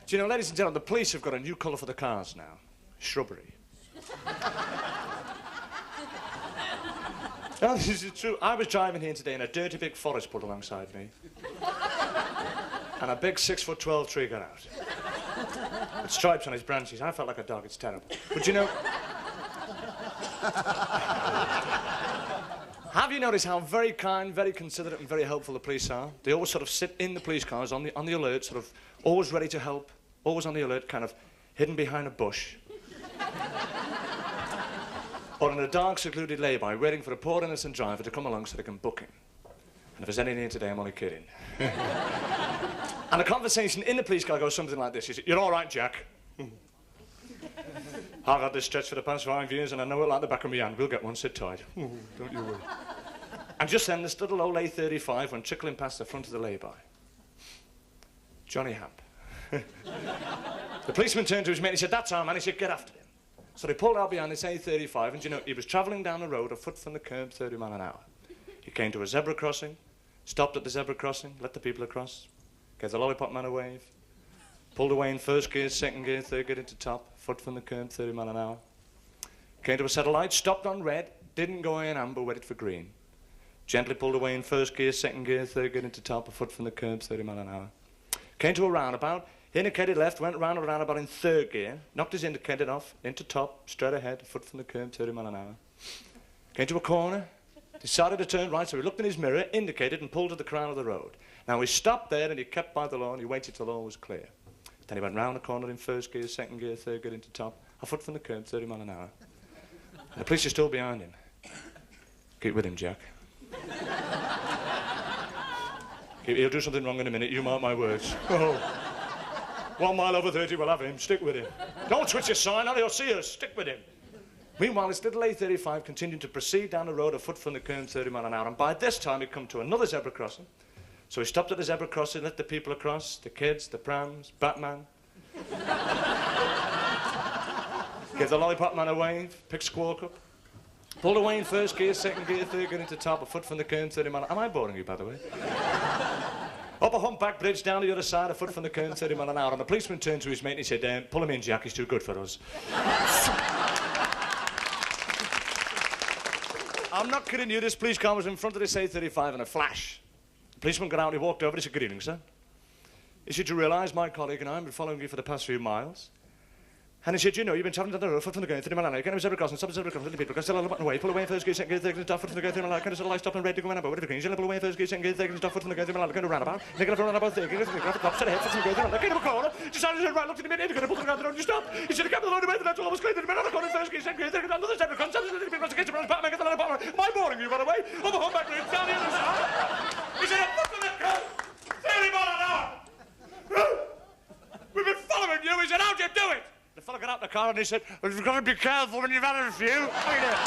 Do you know, ladies and gentlemen, the police have got a new colour for the cars now. Shrubbery. No, this is true. I was driving here today and a dirty big forest pulled alongside me. And a big 6'12" tree got out. With stripes on his branches. I felt like a dog. It's terrible. But you know... Have you noticed how very kind, very considerate and very helpful the police are? They always sort of sit in the police cars on the alert, sort of always ready to help, always on the alert, kind of hidden behind a bush. Or in a dark, secluded lay-by, waiting for a poor innocent driver to come along so they can book him. And if there's any here today, I'm only kidding. And a conversation in the police car goes something like this. He said, "You're all right, Jack. I've had this stretch for the past 5 years and I know it like the back of my hand. We'll get one, sit tight. Don't you worry." And just then, this little old A35 went trickling past the front of the lay-by. Johnny Hamp. The policeman turned to his mate and he said, "That's our man." He said, "Get after him." So they pulled out behind this A35 and, you know, he was travelling down the road a foot from the curb, 30 miles an hour. He came to a zebra crossing, stopped at the zebra crossing, let the people across, gave the lollipop man a wave, pulled away in first gear, second gear, third gear into top, foot from the curb, 30 miles an hour. Came to a set of lights, stopped on red, didn't go in amber, waited for green. Gently pulled away in first gear, second gear, third gear into top, a foot from the curb, 30 miles an hour. Came to a roundabout, indicated left, went round a roundabout in third gear, knocked his indicator off, into top, straight ahead, a foot from the curb, 30 miles an hour. Came to a corner, decided to turn right, so he looked in his mirror, indicated, and pulled to the crown of the road. Now he stopped there and he kept by the law and he waited till all was clear. Then he went round the corner in first gear, second gear, third gear into top, a foot from the curb, 30 miles an hour. And the police are still behind him. Keep with him, Jack. He'll do something wrong in a minute, you mark my words. Oh. 1 mile over 30, we'll have him. Stick with him. Don't switch your sign on, he'll see us. Stick with him. Meanwhile, this little A35 continued to proceed down the road a foot from the curb, 30 miles an hour. And by this time, he'd come to another zebra crossing. So he stopped at the zebra crossing, let the people across, the kids, the prams, Batman. Gave the lollipop man a wave, picked Squawk up. Pulled away in first gear, second gear, third gear into top, a foot from the curb, 30 miles an hour. Am I boring you, by the way? Up a humpback bridge, down the other side, a foot from the curb, 30 miles an hour. And the policeman turned to his mate and he said, "Pull him in, Jack, he's too good for us." I'm not kidding you, this police car was in front of this A35 in a flash. The policeman got out, he walked over, he said, "Good evening, sir." He said, "You realise my colleague and I have been following you for the past few miles?" And he said, "You know, you've been travelling down the road, foot from the curb, 30 miles an hour, you get a zebra crossing, stop at zebra crossing, little people, go still a button away, pull away in first gear, second gear, third gear, stop, foot from the curb, 30 miles an hour, kind of light, stop and red to go in about, whatever green, pull away in first gear, second gear, third gear, stop, foot from the curb, 30 miles an hour, kind of roundabout, take it up roundabout, third gear, grab the top, set ahead, foot from the curb, 30 miles an hour, came to a corner, decided to turn right, looked at the minute, indicator, pulled the ground, the road, you stop. He said, "I kept the load away, the left, almost clear, 30 miles an hour, corner, first gear, second gear, third gear, another zebra crossing, stop, little people, get to Batman, get the line of Batman." Am I boring you, by the way? Up a humpback bridge, down the other side. He said, "A foot from the curb, 30 miles an hour. We've been following you." He said, "How'd you do it?" The fella got out of the car and he said, "Well, you've got to be careful when you've had a few." How you doing?